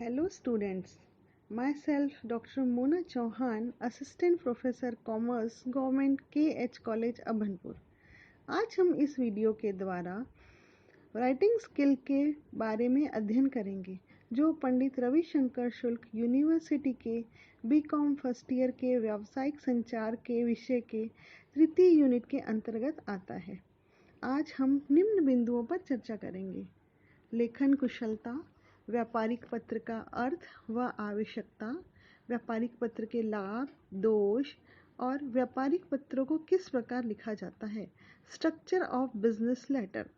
Hello students, myself Dr. Mona Chauhan, Assistant Professor Commerce, Government KH College Abhanpur. आज हम इस video के द्वारा राइटिंग स्किल के बारे में अध्ययन करेंगे जो पंडित रविशंकर शुक्ल यूनिवर्सिटी के बीकॉम फर्स्ट ईयर के व्यावसायिक संचार के विषय के तृतीय यूनिट के अंतर्गत आता है। आज हम निम्न बिंदुओं पर चर्चा करेंगे: लेखन कुशलता, व्यापारिक पत्र का अर्थ व आवश्यकता, व्यापारिक पत्र के लाभ, दोष और व्यापारिक पत्रों को किस प्रकार लिखा जाता है, स्ट्रक्चर ऑफ बिजनेस लेटर।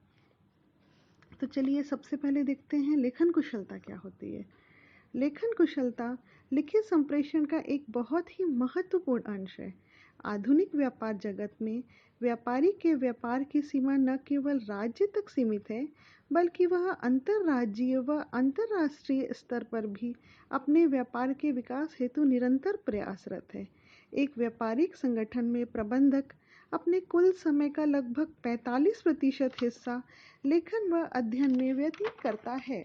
तो चलिए सबसे पहले देखते हैं लेखन कुशलता क्या होती है। लेखन कुशलता लिखित संप्रेषण का एक बहुत ही महत्वपूर्ण अंश है। आधुनिक व्यापार जगत में व्यापारी के व्यापार की सीमा न केवल राज्य तक सीमित है, बल्कि वह अंतर्राज्यीय व अंतर्राष्ट्रीय स्तर पर भी अपने व्यापार के विकास हेतु निरंतर प्रयासरत है। एक व्यापारिक संगठन में प्रबंधक अपने कुल समय का लगभग 45% हिस्सा लेखन व अध्ययन में व्यतीत करता है।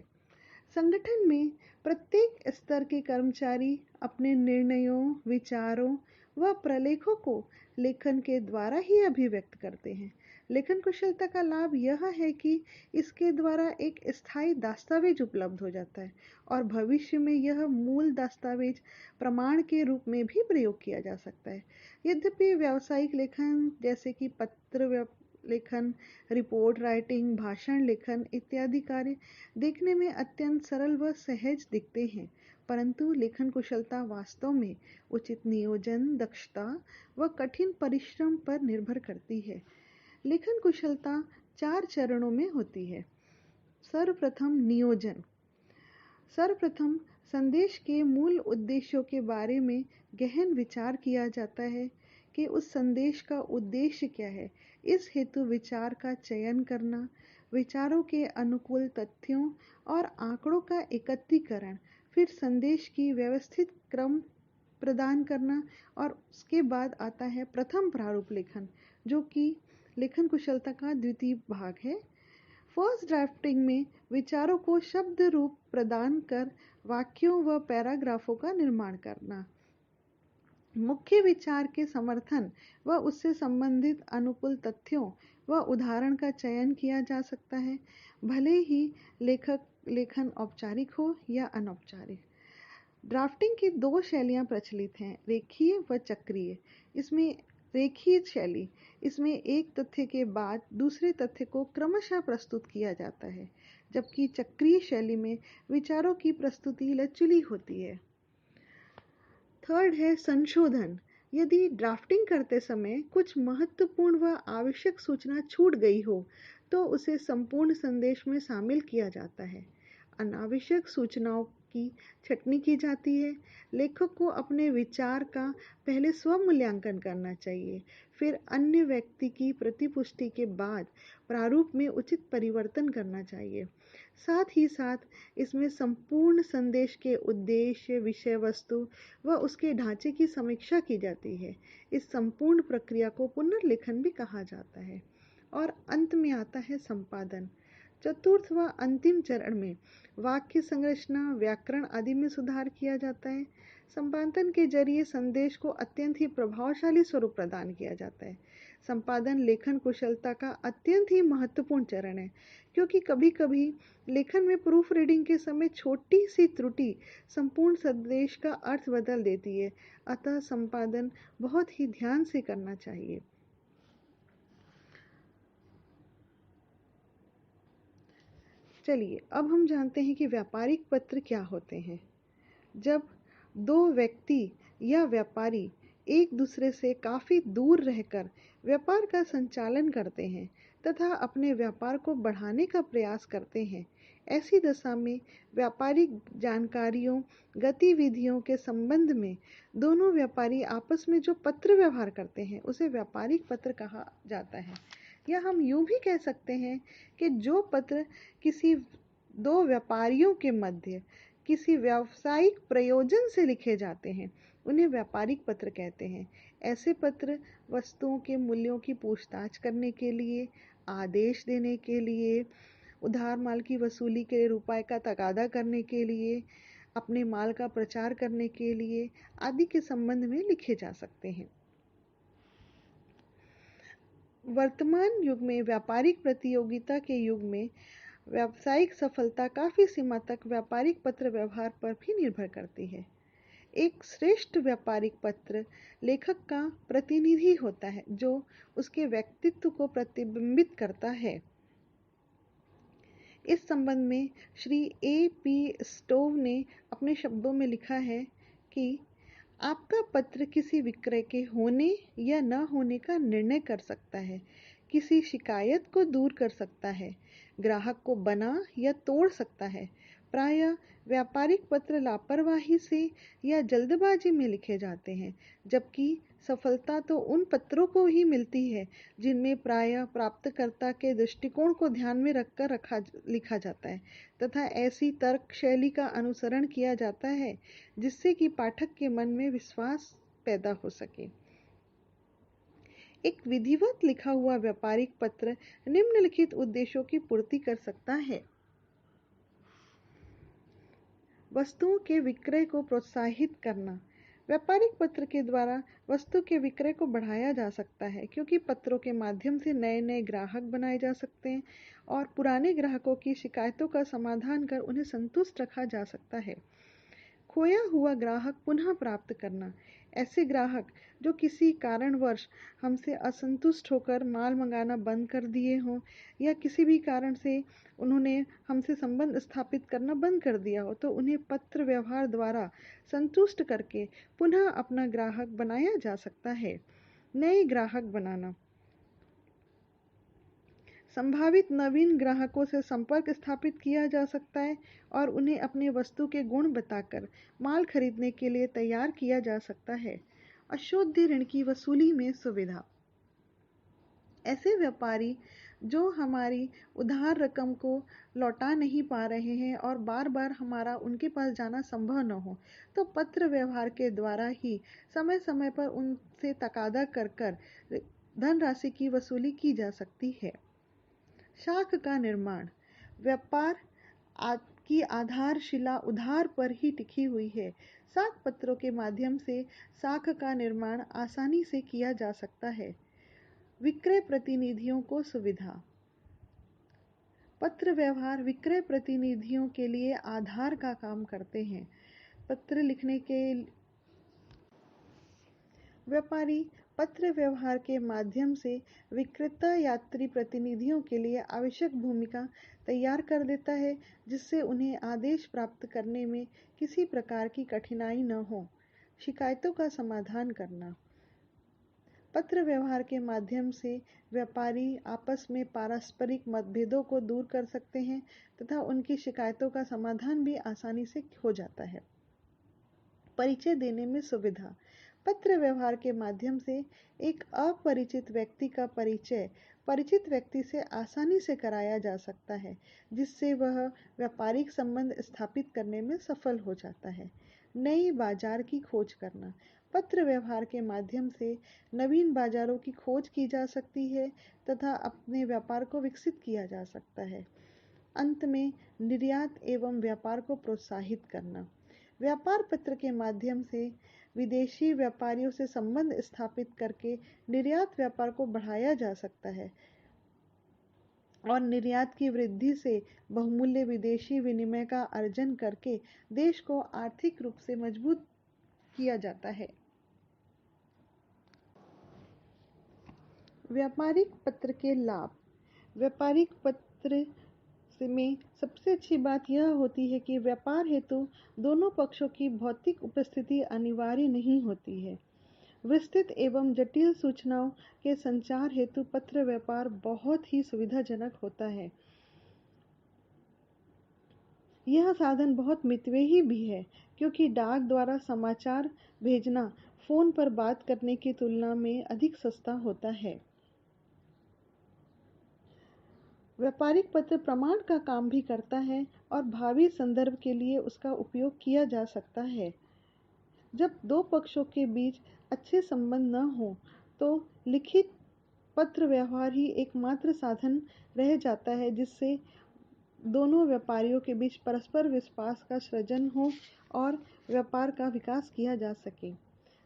संगठन में प्रत्येक स्तर के कर्मचारी अपने निर्णयों, विचारों व प्रलेखों को लेखन के द्वारा ही अभिव्यक्त करते हैं। लेखन कुशलता का लाभ यह है कि इसके द्वारा एक स्थायी दस्तावेज उपलब्ध हो जाता है और भविष्य में यह मूल दस्तावेज प्रमाण के रूप में भी प्रयोग किया जा सकता है। यद्यपि व्यावसायिक लेखन जैसे कि पत्र लेखन, रिपोर्ट राइटिंग, भाषण लेखन इत्यादि कार्य देखने में अत्यंत सरल व सहज दिखते हैं, परंतु लेखन कुशलता वास्तव में उचित नियोजन, दक्षता व कठिन परिश्रम पर निर्भर करती है। लेखन कुशलता 4 चरणों में होती है। सर्वप्रथम नियोजन। सर्वप्रथम संदेश के मूल उद्देश्यों के बारे में गहन विचार किया जाता है कि उस संदेश का उद्देश्य क्या है। इस हेतु विचार का चयन करना, विचारों के अनुकूल तथ्यों और आंकड़ों का एकत्रीकरण, फिर संदेश की व्यवस्थित क्रम प्रदान करना और उसके बाद आता है प्रथम प्रारूप लेखन, जो कि लेखन कुशलता का द्वितीय भाग है। फर्स्ट ड्राफ्टिंग में विचारों को शब्द रूप प्रदान कर वाक्यों व पैराग्राफों का निर्माण करना, मुख्य विचार के समर्थन व उससे संबंधित अनुकूल तथ्यों व उदाहरण का चयन किया जा सकता है, भले ही लेखन औपचारिक हो या अनौपचारिक। ड्राफ्टिंग की 2 शैलियां प्रचलित हैं, रेखीय व चक्रीय। इसमें रेखीय शैली, इसमें एक तथ्य के बाद दूसरे तथ्य को क्रमशः प्रस्तुत किया जाता है, जबकि चक्रीय शैली में विचारों की प्रस्तुति लचीली होती है। थर्ड है संशोधन। यदि ड्राफ्टिंग करते समय कुछ महत्वपूर्ण व आवश्यक सूचना छूट गई हो तो उसे संपूर्ण संदेश में शामिल किया जाता है। अनावश्यक सूचनाओं की छंटनी की जाती है। लेखक को अपने विचार का पहले स्वमूल्यांकन करना चाहिए, फिर अन्य व्यक्ति की प्रतिपुष्टि के बाद प्रारूप में उचित परिवर्तन करना चाहिए। साथ ही साथ इसमें संपूर्ण संदेश के उद्देश्य, विषय वस्तु व उसके ढांचे की समीक्षा की जाती है। इस संपूर्ण प्रक्रिया को पुनर्लेखन भी कहा जाता है। और अंत में आता है संपादन। चतुर्थ व अंतिम चरण में वाक्य संरचना, व्याकरण आदि में सुधार किया जाता है। संपादन के जरिए संदेश को अत्यंत ही प्रभावशाली स्वरूप प्रदान किया जाता है। संपादन लेखन कुशलता का अत्यंत ही महत्वपूर्ण चरण है, क्योंकि कभी-कभी लेखन में प्रूफ रीडिंग के समय छोटी सी त्रुटि संपूर्ण संदेश का अर्थ बदल देती है। अतः संपादन बहुत ही ध्यान से करना चाहिए। चलिए अब हम जानते हैं कि व्यापारिक पत्र क्या होते हैं। जब 2 व्यक्ति या व्यापारी एक दूसरे से काफ़ी दूर रहकर व्यापार का संचालन करते हैं तथा अपने व्यापार को बढ़ाने का प्रयास करते हैं, ऐसी दशा में व्यापारिक जानकारियों, गतिविधियों के संबंध में दोनों व्यापारी आपस में जो पत्र व्यवहार करते हैं उसे व्यापारिक पत्र कहा जाता है। या हम यूँ भी कह सकते हैं कि जो पत्र किसी 2 व्यापारियों के मध्य किसी व्यावसायिक प्रयोजन से लिखे जाते हैं उन्हें व्यापारिक पत्र कहते हैं। ऐसे पत्र वस्तुओं के मूल्यों की पूछताछ करने के लिए, आदेश देने के लिए, उधार माल की वसूली के रुपए का तगादा करने के लिए, अपने माल का प्रचार करने के लिए आदि के संबंध में लिखे जा सकते हैं। वर्तमान युग में व्यापारिक प्रतियोगिता के युग में व्यावसायिक सफलता काफी सीमा तक व्यापारिक पत्र व्यवहार पर भी निर्भर करती है। एक श्रेष्ठ व्यापारिक पत्र लेखक का प्रतिनिधि होता है जो उसके व्यक्तित्व को प्रतिबिंबित करता है। इस संबंध में श्री A.P. स्टोव ने अपने शब्दों में लिखा है कि आपका पत्र किसी विक्रय के होने या न होने का निर्णय कर सकता है, किसी शिकायत को दूर कर सकता है, ग्राहक को बना या तोड़ सकता है। प्रायः व्यापारिक पत्र लापरवाही से या जल्दबाजी में लिखे जाते हैं, जबकि सफलता तो उन पत्रों को ही मिलती है जिनमें प्रायः प्राप्तकर्ता के दृष्टिकोण को ध्यान में रखकर लिखा जाता है तथा ऐसी तर्क शैली का अनुसरण किया जाता है जिससे कि पाठक के मन में विश्वास पैदा हो सके। एक विधिवत लिखा हुआ व्यापारिक पत्र निम्नलिखित उद्देश्यों की पूर्ति कर सकता है। वस्तुओं के विक्रय को प्रोत्साहित करना। व्यापारिक पत्र के द्वारा वस्तु के विक्रय को बढ़ाया जा सकता है क्योंकि पत्रों के माध्यम से नए नए ग्राहक बनाए जा सकते हैं और पुराने ग्राहकों की शिकायतों का समाधान कर उन्हें संतुष्ट रखा जा सकता है। खोया हुआ ग्राहक पुनः प्राप्त करना। ऐसे ग्राहक जो किसी कारणवश हमसे असंतुष्ट होकर माल मंगाना बंद कर दिए हों या किसी भी कारण से उन्होंने हमसे संबंध स्थापित करना बंद कर दिया हो, तो उन्हें पत्र व्यवहार द्वारा संतुष्ट करके पुनः अपना ग्राहक बनाया जा सकता है। नए ग्राहक बनाना। संभावित नवीन ग्राहकों से संपर्क स्थापित किया जा सकता है और उन्हें अपने वस्तु के गुण बताकर माल खरीदने के लिए तैयार किया जा सकता है। अशुद्ध ऋण की वसूली में सुविधा। ऐसे व्यापारी जो हमारी उधार रकम को लौटा नहीं पा रहे हैं और बार बार हमारा उनके पास जाना संभव न हो, तो पत्र व्यवहार के द्वारा ही समय समय पर उनसे तकादा कर धनराशि की वसूली की जा सकती है। शाख का निर्माण। व्यापार की आधारशिला उधार पर ही टिकी हुई है। साख पत्रों के माध्यम से शाख का निर्माण आसानी से किया जा सकता है। विक्रय प्रतिनिधियों को सुविधा। पत्र व्यवहार विक्रय प्रतिनिधियों के लिए आधार का काम करते हैं। पत्र लिखने के व्यापारी पत्र व्यवहार के माध्यम से विक्रेता यात्री प्रतिनिधियों के लिए आवश्यक भूमिका तैयार कर देता है जिससे उन्हें आदेश प्राप्त करने में किसी प्रकार की कठिनाई न हो। शिकायतों का समाधान करना। पत्र व्यवहार के माध्यम से व्यापारी आपस में पारस्परिक मतभेदों को दूर कर सकते हैं तथा उनकी शिकायतों का समाधान भी आसानी से हो जाता है। परिचय देने में सुविधा। पत्र व्यवहार के माध्यम से एक अपरिचित व्यक्ति का परिचय परिचित व्यक्ति से आसानी से कराया जा सकता है जिससे वह व्यापारिक संबंध स्थापित करने में सफल हो जाता है। नई बाजार की खोज करना। पत्र व्यवहार के माध्यम से नवीन बाजारों की खोज की जा सकती है तथा अपने व्यापार को विकसित किया जा सकता है। अंत में निर्यात एवं व्यापार को प्रोत्साहित करना। व्यापार पत्र के माध्यम से विदेशी व्यापारियों से संबंध स्थापित करके निर्यात व्यापार को बढ़ाया जा सकता है और निर्यात की वृद्धि से बहुमूल्य विदेशी विनिमय का अर्जन करके देश को आर्थिक रूप से मजबूत किया जाता है। व्यापारिक पत्र के लाभ। व्यापारिक पत्र में सबसे अच्छी बात यह होती है कि व्यापार हेतु दोनों पक्षों की भौतिक उपस्थिति अनिवार्य नहीं होती है। विस्तृत एवं जटिल सूचनाओं के संचार हेतु पत्र व्यापार बहुत ही सुविधाजनक होता है। यह साधन बहुत मितव्ययी भी है क्योंकि डाक द्वारा समाचार भेजना फोन पर बात करने की तुलना में अधिक सस्ता होता है। व्यापारिक पत्र प्रमाण का काम भी करता है और भावी संदर्भ के लिए उसका उपयोग किया जा सकता है। जब दो पक्षों के बीच अच्छे संबंध न हो तो लिखित पत्र व्यवहार ही एकमात्र साधन रह जाता है जिससे दोनों व्यापारियों के बीच परस्पर विश्वास का सृजन हो और व्यापार का विकास किया जा सके।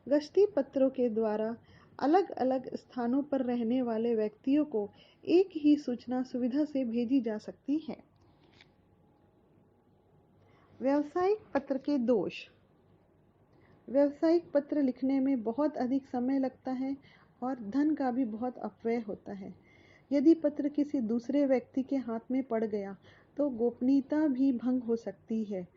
गश्ती पत्रों के द्वारा अलग अलग स्थानों पर रहने वाले व्यक्तियों को एक ही सूचना सुविधा से भेजी जा सकती है। व्यावसायिक पत्र के दोष। व्यावसायिक पत्र लिखने में बहुत अधिक समय लगता है और धन का भी बहुत अपव्यय होता है। यदि पत्र किसी दूसरे व्यक्ति के हाथ में पड़ गया तो गोपनीयता भी भंग हो सकती है।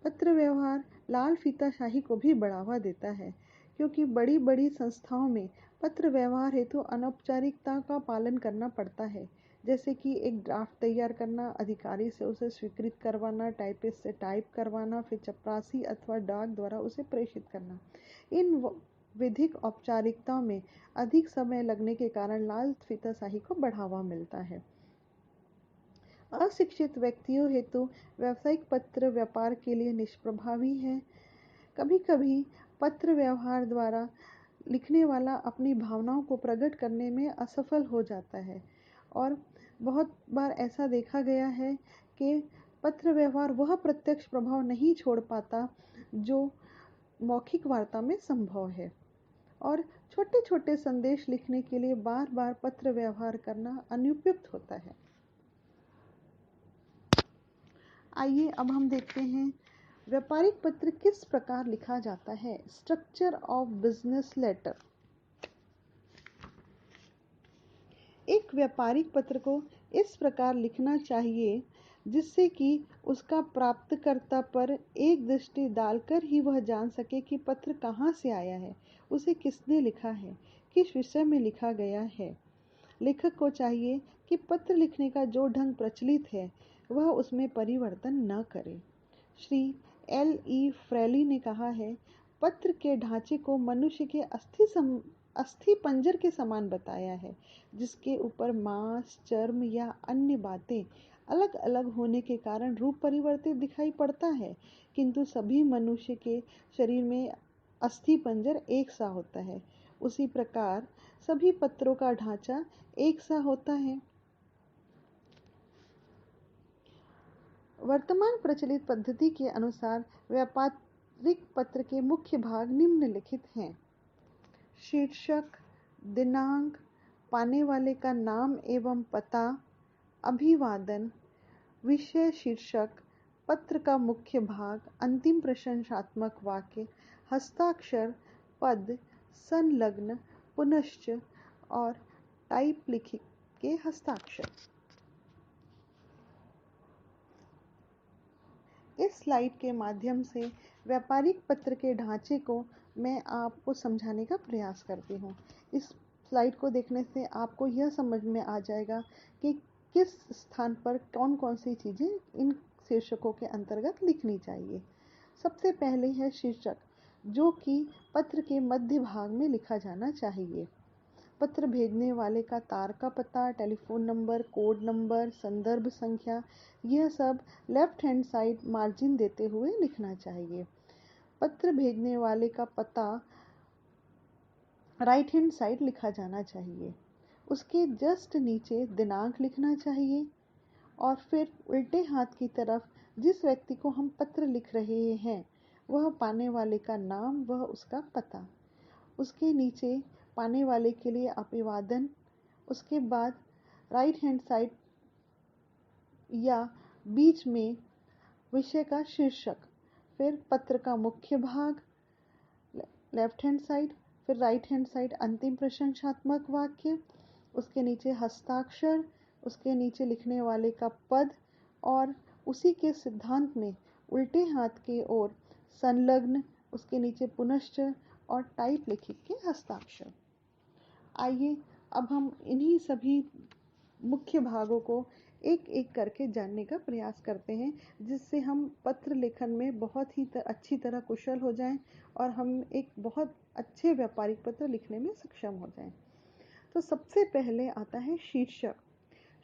पत्र व्यवहार लाल फीताशाही को भी बढ़ावा देता है, क्योंकि बड़ी बड़ी संस्थाओं में पत्र व्यवहार हेतु अनौपचारिकता का पालन करना पड़ता है, जैसे कि एक ड्राफ्ट तैयार करना, अधिकारी से उसे स्वीकृत करवाना, टाइपिस्ट से टाइप करवाना, फिर चपरासी अथवा डाक द्वारा उसे प्रेषित करना। इन विधिक औपचारिकताओं में अधिक समय लगने के कारण लाल फीताशाही को बढ़ावा मिलता है। अशिक्षित व्यक्तियों हेतु व्यावसायिक पत्र व्यापार के लिए निष्प्रभावी है। कभी कभी पत्र व्यवहार द्वारा लिखने वाला अपनी भावनाओं को प्रकट करने में असफल हो जाता है और बहुत बार ऐसा देखा गया है कि पत्र व्यवहार वह प्रत्यक्ष प्रभाव नहीं छोड़ पाता जो मौखिक वार्ता में संभव है और छोटे छोटे संदेश लिखने के लिए बार बार पत्र व्यवहार करना अनुपयुक्त होता है। आइए अब हम देखते हैं व्यापारिक पत्र किस प्रकार लिखा जाता है। Structure of business letter. एक व्यापारिक पत्र को इस प्रकार लिखना चाहिए जिससे कि उसका प्राप्तकर्ता पर एक दृष्टि डालकर ही वह जान सके कि पत्र कहाँ से आया है, उसे किसने लिखा है, किस विषय में लिखा गया है। लेखक को चाहिए कि पत्र लिखने का जो ढंग प्रचलित है वह उसमें परिवर्तन न करे। श्री L.E. फ्रेली ने कहा है, पत्र के ढांचे को मनुष्य के अस्थि पंजर के समान बताया है, जिसके ऊपर मांस, चर्म या अन्य बातें अलग अलग होने के कारण रूप परिवर्तित दिखाई पड़ता है, किंतु सभी मनुष्य के शरीर में अस्थि पंजर एक सा होता है। उसी प्रकार सभी पत्रों का ढांचा एक सा होता है। वर्तमान प्रचलित पद्धति के अनुसार व्यापारिक पत्र के मुख्य भाग निम्नलिखित हैं। शीर्षक, दिनांक, पाने वाले का नाम एवं पता, अभिवादन, विषय शीर्षक, पत्र का मुख्य भाग, अंतिम प्रशंसात्मक वाक्य, हस्ताक्षर, पद, संलग्न, पुनश्च और टाइप लिखित के हस्ताक्षर। इस स्लाइड के माध्यम से व्यापारिक पत्र के ढांचे को मैं आपको समझाने का प्रयास करती हूँ। इस स्लाइड को देखने से आपको यह समझ में आ जाएगा कि किस स्थान पर कौन कौन सी चीज़ें इन शीर्षकों के अंतर्गत लिखनी चाहिए। सबसे पहले है शीर्षक, जो कि पत्र के मध्य भाग में लिखा जाना चाहिए। पत्र भेजने वाले का तार का पता, टेलीफोन नंबर, कोड नंबर, संदर्भ संख्या, यह सब लेफ्ट हैंड साइड मार्जिन देते हुए लिखना चाहिए। पत्र भेजने वाले का पता राइट हैंड साइड लिखा जाना चाहिए। उसके जस्ट नीचे दिनांक लिखना चाहिए और फिर उल्टे हाथ की तरफ जिस व्यक्ति को हम पत्र लिख रहे हैं वह पाने वाले का नाम, वह उसका पता। उसके नीचे पाने वाले के लिए अभिवादन। उसके बाद राइट हैंड साइड या बीच में विषय का शीर्षक, फिर पत्र का मुख्य भाग लेफ्ट हैंड साइड, फिर राइट हैंड साइड अंतिम प्रशंसात्मक वाक्य, उसके नीचे हस्ताक्षर, उसके नीचे लिखने वाले का पद और उसी के सिद्धांत में उल्टे हाथ की ओर संलग्न, उसके नीचे पुनश्च और टाइप लिखित के हस्ताक्षर। आइए अब हम इन्हीं सभी मुख्य भागों को एक एक करके जानने का प्रयास करते हैं, जिससे हम पत्र लेखन में बहुत ही अच्छी तरह कुशल हो जाएं और हम एक बहुत अच्छे व्यापारिक पत्र लिखने में सक्षम हो जाएं। तो सबसे पहले आता है शीर्षक।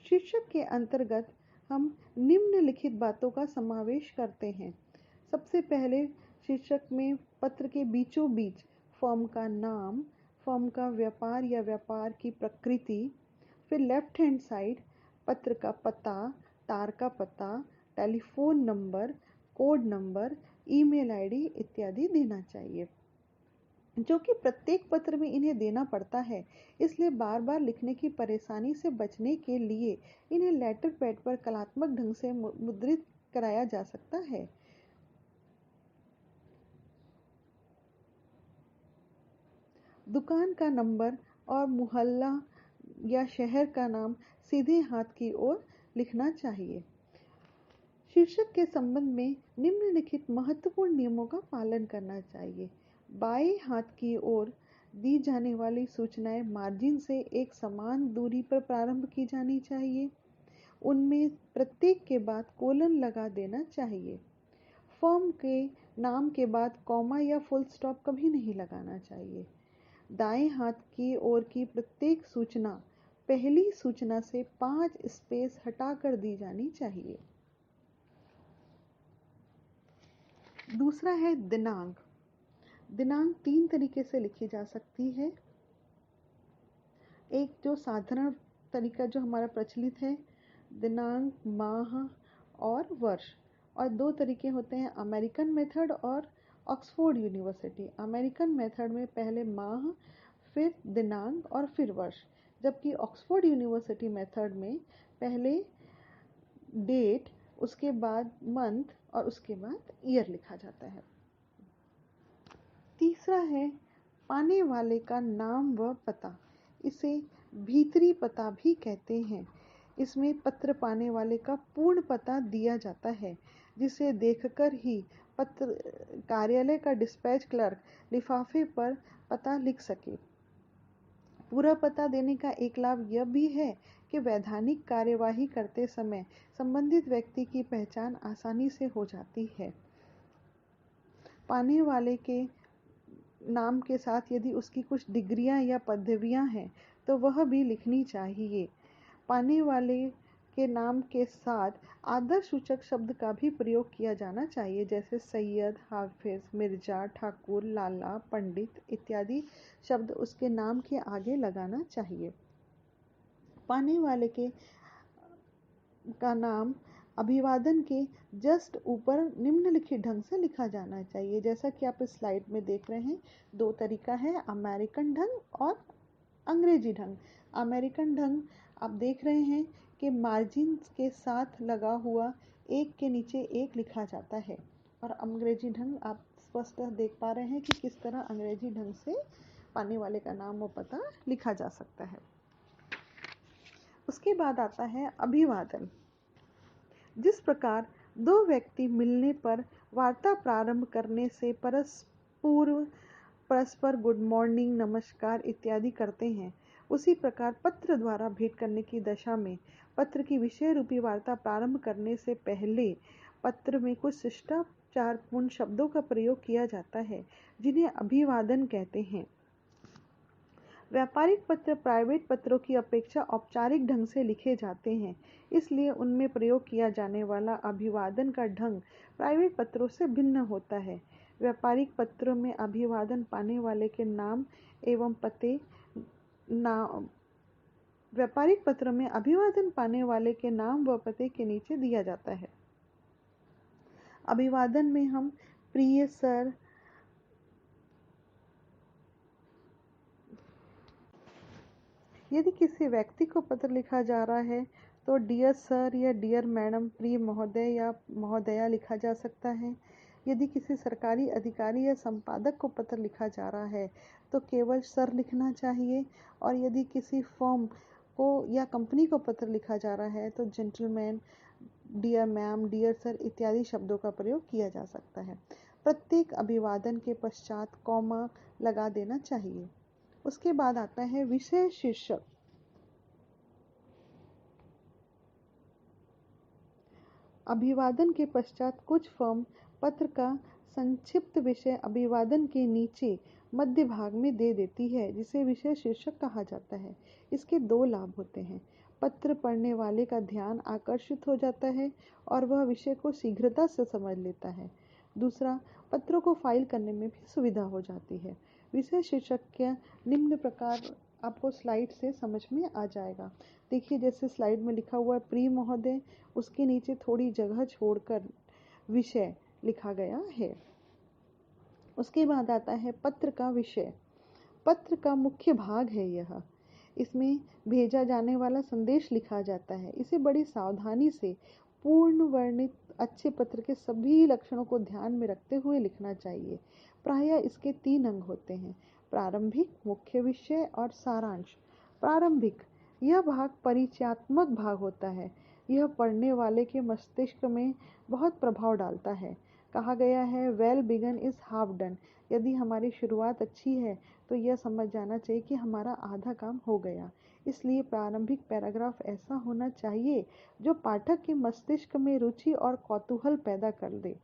शीर्षक के अंतर्गत हम निम्नलिखित बातों का समावेश करते हैं। सबसे पहले शीर्षक में पत्र के बीचों बीच फर्म का नाम, फर्म का व्यापार या व्यापार की प्रकृति, फिर लेफ्ट हैंड साइड पत्र का पता, तार का पता, telephone number, code number, email ID इत्यादि देना चाहिए, जो कि प्रत्येक पत्र में इन्हें देना पड़ता है। इसलिए बार बार लिखने की परेशानी से बचने के लिए इन्हें लेटर पैड पर कलात्मक ढंग से मुद्रित कराया जा सकता है। दुकान का नंबर और मोहल्ला या शहर का नाम सीधे हाथ की ओर लिखना चाहिए। शीर्षक के संबंध में निम्नलिखित महत्वपूर्ण नियमों का पालन करना चाहिए। बाएं हाथ की ओर दी जाने वाली सूचनाएं मार्जिन से एक समान दूरी पर प्रारंभ की जानी चाहिए। उनमें प्रत्येक के बाद कोलन लगा देना चाहिए। फर्म के नाम के बाद कॉमा या फुल स्टॉप कभी नहीं लगाना चाहिए। दाएं हाथ की ओर की प्रत्येक सूचना पहली सूचना से 5 स्पेस हटाकर दी जानी चाहिए। दूसरा है दिनांक। दिनांक 3 तरीके से लिखी जा सकती है। एक जो साधारण तरीका जो हमारा प्रचलित है, दिनांक, माह और वर्ष। और 2 तरीके होते हैं, अमेरिकन मेथड और ऑक्सफोर्ड यूनिवर्सिटी। अमेरिकन मेथड में पहले माह, फिर दिनांक और फिर वर्ष, जबकि ऑक्सफोर्ड यूनिवर्सिटी मेथड में पहले डेट, उसके बाद मंथ और उसके बाद ईयर लिखा जाता है। तीसरा है पाने वाले का नाम व पता। इसे भीतरी पता भी कहते हैं। इसमें पत्र पाने वाले का पूर्ण पता दिया जाता है, जिसे देखकर ही पत्र कार्यालय का डिस्पैच क्लर्क लिफाफे पर पता लिख सके। पूरा पता देने का एक लाभ यह भी है कि वैधानिक कार्यवाही करते समय संबंधित व्यक्ति की पहचान आसानी से हो जाती है। पाने वाले के नाम के साथ यदि उसकी कुछ डिग्रियां या पदवियां हैं तो वह भी लिखनी चाहिए। पाने वाले के नाम के साथ आदर्शसूचक शब्द का भी प्रयोग किया जाना चाहिए, जैसे सैयद, हाफिज, मिर्जा, ठाकुर, लाला, पंडित इत्यादि शब्द उसके नाम के आगे लगाना चाहिए। पाने वाले का नाम अभिवादन के जस्ट ऊपर निम्नलिखित ढंग से लिखा जाना चाहिए। जैसा कि आप इस स्लाइड में देख रहे हैं, 2 तरीका है, अमेरिकन ढंग और अंग्रेजी ढंग। अमेरिकन ढंग आप देख रहे हैं कि मार्जिन के साथ लगा हुआ एक के नीचे एक लिखा जाता है, और अंग्रेजी ढंग आप स्पष्ट देख पा रहे हैं कि किस तरह अंग्रेजी ढंग से पाने वाले का नाम व पता लिखा जा सकता है। उसके बाद आता है अभिवादन। जिस प्रकार 2 व्यक्ति मिलने पर वार्ता प्रारंभ करने से परस्पर गुड मॉर्निंग, नमस्कार इत्यादि करते हैं, उसी प्रकार पत्र द्वारा भेंट करने की दशा में पत्र की विषय रूपी वार्ता प्रारंभ करने से पहले पत्र में कुछ शिष्टाचारपूर्ण शब्दों का प्रयोग किया जाता है, जिन्हें अभिवादन कहते हैं। व्यापारिक पत्र प्राइवेट पत्रों की अपेक्षा औपचारिक ढंग से लिखे जाते हैं, इसलिए उनमें प्रयोग किया जाने वाला अभिवादन का ढंग प्राइवेट पत्रों से भिन्न होता है। व्यापारिक पत्रों में अभिवादन पाने वाले के नाम एवं पते व्यापारिक पत्रों में अभिवादन पाने वाले के नाम व पते के नीचे दिया जाता है। अभिवादन में हम प्रिय सर, यदि किसी व्यक्ति को पत्र लिखा जा रहा है तो डियर सर या डियर मैडम, प्रिय महोदय या महोदया लिखा जा सकता है। यदि किसी सरकारी अधिकारी या संपादक को पत्र लिखा जा रहा है तो केवल सर लिखना चाहिए, और यदि किसी फर्म को या कंपनी को पत्र लिखा जा रहा है तो gentleman, dear ma'am, dear sir इत्यादि शब्दों का प्रयोग किया जा सकता है। प्रत्येक अभिवादन के पश्चात कॉमा लगा देना चाहिए। उसके बाद आता है विषय शीर्षक। अभिवादन के पश्चात कुछ फर्म पत्र का संक्षिप्त विषय अभिवादन के नीचे मध्य भाग में दे देती है, जिसे विषय शीर्षक कहा जाता है। इसके 2 लाभ होते हैं। पत्र पढ़ने वाले का ध्यान आकर्षित हो जाता है और वह विषय को शीघ्रता से समझ लेता है। दूसरा, पत्रों को फाइल करने में भी सुविधा हो जाती है। विषय शीर्षक के निम्न प्रकार आपको स्लाइड से समझ में आ जाएगा। देखिए जैसे स्लाइड में लिखा हुआ है प्रिय महोदय, उसके नीचे थोड़ी जगह छोड़कर विषय लिखा गया है। उसके बाद आता है पत्र का विषय। पत्र का मुख्य भाग है यह। इसमें भेजा जाने वाला संदेश लिखा जाता है। इसे बड़ी सावधानी से पूर्ण वर्णित अच्छे पत्र के सभी लक्षणों को ध्यान में रखते हुए लिखना चाहिए। प्रायः इसके 3 अंग होते हैं: प्रारंभिक, मुख्य विषय और सारांश। प्रारंभिक, यह भाग परिचयात्मक भाग होता है। यह पढ़ने वाले के मस्तिष्क में बहुत प्रभाव डालता है। कहा गया है well begun is half done. यदि हमारी शुरुआत अच्छी है तो यह समझ जाना चाहिए कि हमारा आधा काम हो गया। इसलिए प्रारंभिक पैराग्राफ ऐसा होना चाहिए जो पाठक के मस्तिष्क में रुचि और कौतूहल पैदा कर दे।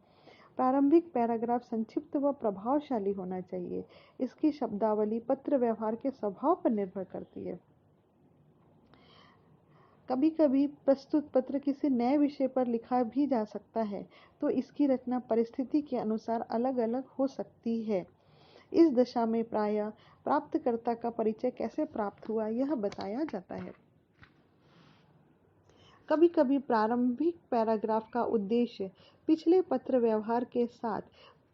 प्रारंभिक पैराग्राफ संक्षिप्त व प्रभावशाली होना चाहिए। इसकी शब्दावली पत्र व्यवहार के स्वभाव पर निर्भर करती है। कभी कभी प्रस्तुत पत्र किसी नए विषय पर लिखा भी जा सकता है, तो इसकी रचना परिस्थिति के अनुसार अलग अलग हो सकती है। इस दशा में प्रायः प्राप्तकर्ता का परिचय कैसे प्राप्त हुआ यह बताया जाता है। कभी कभी प्रारंभिक पैराग्राफ का उद्देश्य पिछले पत्र व्यवहार के साथ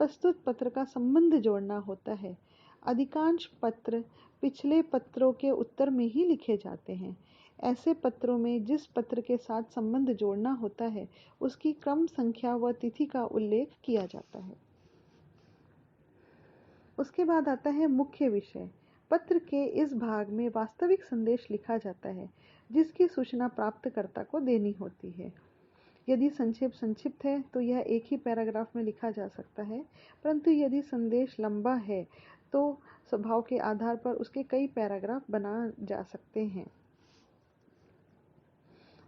प्रस्तुत पत्र का संबंध जोड़ना होता है। अधिकांश पत्र पिछले पत्रों के उत्तर में ही लिखे जाते हैं। ऐसे पत्रों में जिस पत्र के साथ संबंध जोड़ना होता है उसकी क्रम संख्या व तिथि का उल्लेख किया जाता है। उसके बाद आता है मुख्य विषय। पत्र के इस भाग में वास्तविक संदेश लिखा जाता है जिसकी सूचना प्राप्तकर्ता को देनी होती है। यदि संक्षिप्त है तो यह एक ही पैराग्राफ में लिखा जा सकता है, परंतु यदि संदेश लंबा है तो स्वभाव के आधार पर उसके कई पैराग्राफ बना जा सकते हैं।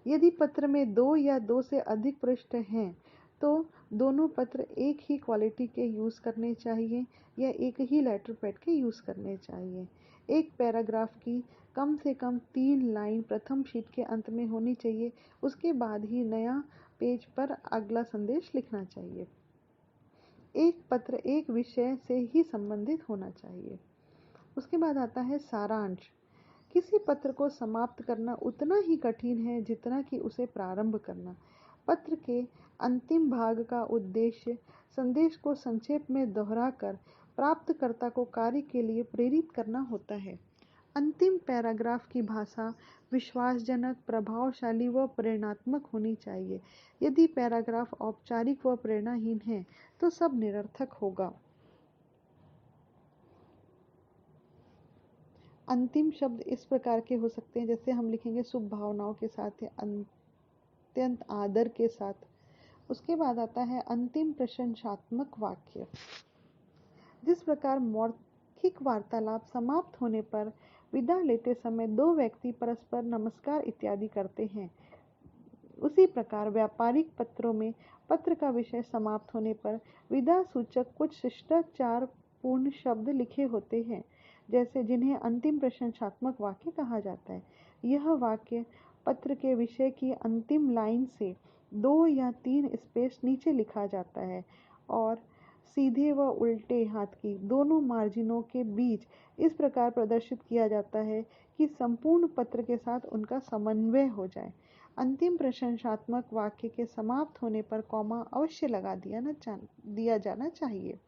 यदि पत्र में 2 या 2 से अधिक पृष्ठ हैं तो दोनों पत्र एक ही क्वालिटी के यूज़ करने चाहिए या एक ही लेटर पैड के यूज़ करने चाहिए। एक पैराग्राफ की कम से कम 3 लाइन प्रथम शीट के अंत में होनी चाहिए। उसके बाद ही नया पेज पर अगला संदेश लिखना चाहिए। एक पत्र एक विषय से ही संबंधित होना चाहिए। उसके बाद आता है सारांश। किसी पत्र को समाप्त करना उतना ही कठिन है जितना कि उसे प्रारंभ करना। पत्र के अंतिम भाग का उद्देश्य संदेश को संक्षेप में दोहराकर प्राप्तकर्ता को कार्य के लिए प्रेरित करना होता है। अंतिम पैराग्राफ की भाषा विश्वासजनक, प्रभावशाली व प्रेरणात्मक होनी चाहिए। यदि पैराग्राफ औपचारिक व प्रेरणाहीन है तो सब निरर्थक होगा। अंतिम शब्द इस प्रकार के हो सकते हैं, जैसे हम लिखेंगे शुभ भावनाओं के साथ या अत्यंत आदर के साथ। उसके बाद आता है अंतिम प्रशंसात्मक वाक्य। जिस प्रकार मौखिक वार्तालाप समाप्त होने पर विदा लेते समय 2 व्यक्ति परस्पर नमस्कार इत्यादि करते हैं, उसी प्रकार व्यापारिक पत्रों में पत्र का विषय समाप्त होने पर विदा सूचक कुछ शिष्टाचार पूर्ण शब्द लिखे होते हैं, जैसे जिन्हें अंतिम प्रशंसात्मक वाक्य कहा जाता है। यह वाक्य पत्र के विषय की अंतिम लाइन से 2 या 3 स्पेस नीचे लिखा जाता है और सीधे व उल्टे हाथ की दोनों मार्जिनों के बीच इस प्रकार प्रदर्शित किया जाता है कि संपूर्ण पत्र के साथ उनका समन्वय हो जाए। अंतिम प्रशंसात्मक वाक्य के समाप्त होने पर कॉमा अवश्य लगा दिया जाना चाहिए।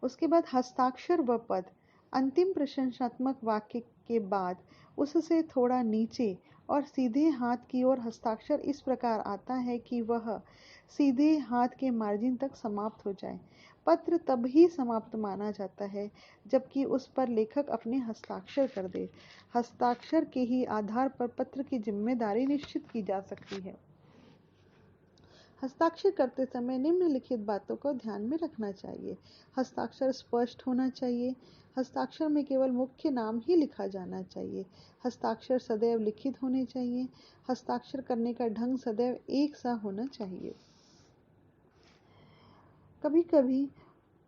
उसके बाद हस्ताक्षर व पद। अंतिम प्रशंसात्मक वाक्य के बाद उससे थोड़ा नीचे और सीधे हाथ की ओर हस्ताक्षर इस प्रकार आता है कि वह सीधे हाथ के मार्जिन तक समाप्त हो जाए। पत्र तब ही समाप्त माना जाता है जबकि उस पर लेखक अपने हस्ताक्षर कर दे। हस्ताक्षर के ही आधार पर पत्र की जिम्मेदारी निश्चित की जा सकती है। हस्ताक्षर करते समय निम्नलिखित बातों को ध्यान में रखना चाहिए। हस्ताक्षर स्पष्ट होना चाहिए। हस्ताक्षर में केवल मुख्य नाम ही लिखा जाना चाहिए। हस्ताक्षर सदैव लिखित होने चाहिए। हस्ताक्षर करने का ढंग सदैव एक सा होना चाहिए। कभी कभी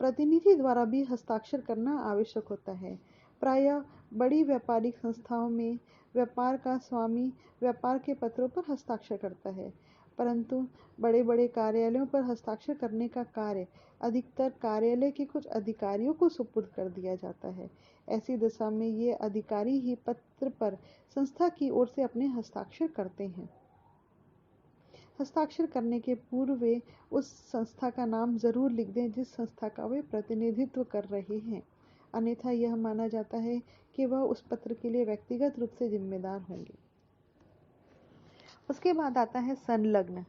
प्रतिनिधि द्वारा भी हस्ताक्षर करना आवश्यक होता है। प्रायः बड़ी व्यापारिक संस्थाओं में व्यापार का स्वामी व्यापार के पत्रों पर हस्ताक्षर करता है। परंतु बड़े बड़े कार्यालयों पर हस्ताक्षर करने का कार्य अधिकतर कार्यालय के कुछ अधिकारियों को सुपुर्द कर दिया जाता है। ऐसी दशा में ये अधिकारी ही पत्र पर संस्था की ओर से अपने हस्ताक्षर करते हैं। हस्ताक्षर करने के पूर्व वे उस संस्था का नाम जरूर लिख दें जिस संस्था का वे प्रतिनिधित्व कर रहे हैं, अन्यथा यह माना जाता है कि वह उस पत्र के लिए व्यक्तिगत रूप से जिम्मेदार होंगे। उसके बाद आता है संलग्न।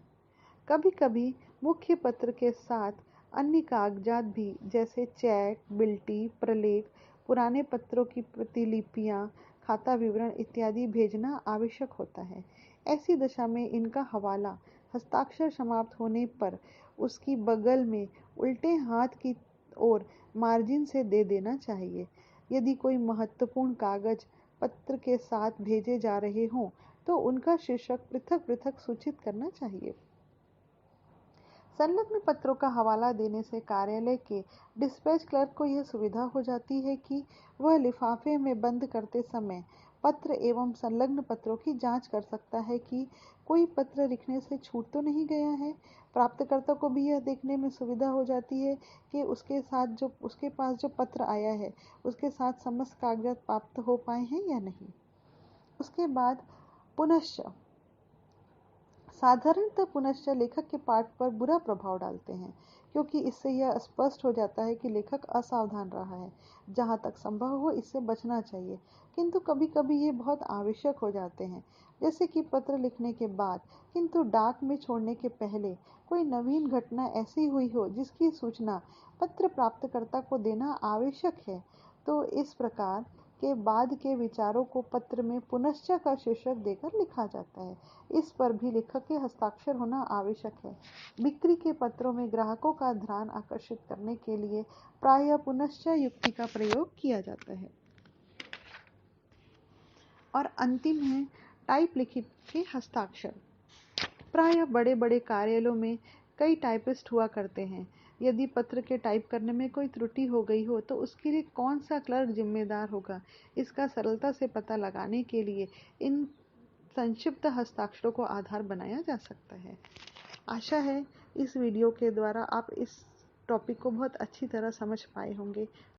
कभी कभी मुख्य पत्र के साथ अन्य कागजात भी, जैसे चेक, बिल्टी, प्रलेख, पुराने पत्रों की प्रतिलिपियां, खाता विवरण इत्यादि भेजना आवश्यक होता है। ऐसी दशा में इनका हवाला हस्ताक्षर समाप्त होने पर उसकी बगल में उल्टे हाथ की ओर मार्जिन से दे देना चाहिए। यदि कोई महत्वपूर्ण कागज पत्र के साथ भेजे जा रहे हों तो उनका शीर्षक पृथक पृथक सूचित करना चाहिए। संलग्न पत्रों का हवाला देने से कार्यालय के डिस्पैच क्लर्क को यह सुविधा हो जाती है कि वह लिफाफे में बंद करते समय पत्र एवं संलग्न पत्रों की जांच कर सकता है कि कोई पत्र लिखने से छूट तो नहीं गया है। प्राप्तकर्ता को भी यह देखने में सुविधा हो जाती है कि उसके पास जो पत्र आया है उसके साथ समस्त कागजात प्राप्त हो पाए हैं या नहीं। उसके बाद पुनश्च साधारणतः पुनश्च लेखक के पाठ पर बुरा प्रभाव डालते हैं, क्योंकि इससे यह स्पष्ट हो जाता है कि लेखक असावधान रहा है। जहाँ तक संभव हो इससे बचना चाहिए, किंतु कभी कभी ये बहुत आवश्यक हो जाते हैं, जैसे कि पत्र लिखने के बाद किंतु डाक में छोड़ने के पहले कोई नवीन घटना ऐसी हुई हो जिसकी सूचना पत्र प्राप्तकर्ता को देना आवश्यक है, तो इस प्रकार के बाद के विचारों को पत्र में पुनश्च का शीर्षक देकर लिखा जाता है। इस पर भी लेखक के हस्ताक्षर होना आवश्यक है। बिक्री के पत्रों में ग्राहकों का ध्यान आकर्षित करने के लिए प्रायः पुनश्च युक्ति का प्रयोग किया जाता है। और अंतिम है टाइप लिखित के हस्ताक्षर। प्रायः बड़े बड़े कार्यालयों में कई टाइपिस्ट हुआ करते हैं। यदि पत्र के टाइप करने में कोई त्रुटि हो गई हो तो उसके लिए कौन सा क्लर्क जिम्मेदार होगा, इसका सरलता से पता लगाने के लिए इन संक्षिप्त हस्ताक्षरों को आधार बनाया जा सकता है। आशा है इस वीडियो के द्वारा आप इस टॉपिक को बहुत अच्छी तरह समझ पाए होंगे।